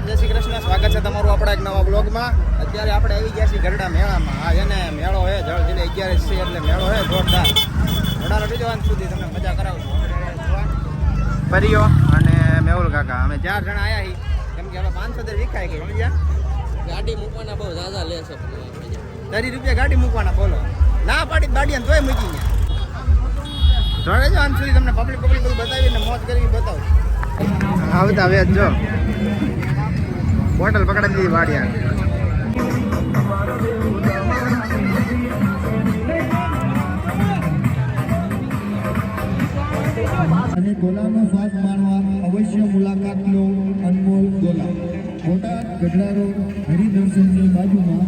નમસ્કાર, જય શ્રી કૃષ્ણ. સ્વાગત છે તમારું આપણા એક નવા બ્લોગમાં. અત્યારે આપણે આવી ગયા છીએ ગરડા મેળામાં. આ છે ને મેળો છે જળ જિલ્લે 11 છે એટલે મેળો છે જોરદાર. ઘોડાનો બીજો અંત સુધી તમને મજા કરાવશું. પરિયો અને મેહુલ કાકા અમે 4 જણા આવ્યા છીએ. કેમ કે હવે 500 વિખાઈ ગઈ સમજ્યા. ગાડી મૂકવાના બહુ ઝાઝા લે છે. 30 રૂપિયા ગાડી મૂકવાના બોલો. ના પાડી બાડીને તોય મૂકી ગયા જોડે જો અંત સુધી તમને પબ્લિક બધું બતાવીને મોજ કરી બતાવું. આવતા વેચ જો બોટલ પકડાવી દીધી વાડિયા. અને ગોલાનો સ્વાદ માણવા અવશ્ય મુલાકાત લો. અનમોલ ગોલા, બોટાદ ગઢડા રોડ, હરિદર્શનની બાજુમાં.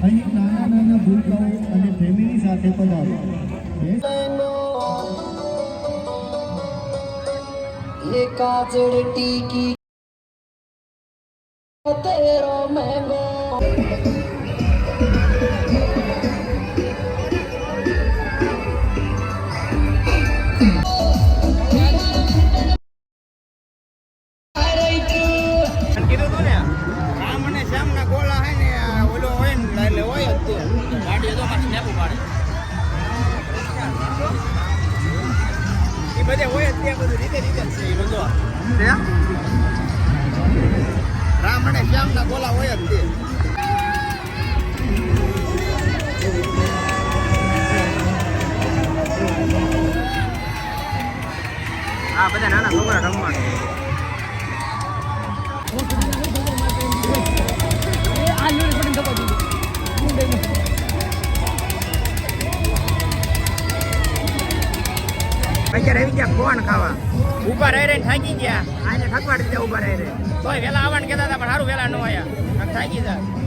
અહીં નાના નાના ભૂલકાઓ અને ફેમિલી સાથે પધારો. ये काजड़ टीकी तेरो मैंगो કીધું તું ને રામ અને શ્યામના ગોળા હે ને ઓલો હોય ને એટલે હોય જ તે ગાડી તો પાછી નેપું પાડે એ બધે હોય જ ત્યાં બધું રીતે રીતે જ છે એ બધું રામ અને શ્યામના ગોળા હોય જ તે. આ બધા નાના છોકરા રમવાનું. અત્યારે આવી ગયા ફોન ખાવા. ઉભા રહી થાકી ગયા. આને ઠકવાડી દીધા ઉભા રહી તોય વેલા આવવાનું કહેતા હતા પણ સારું વેલા ન આવ્યા થાકી જાય.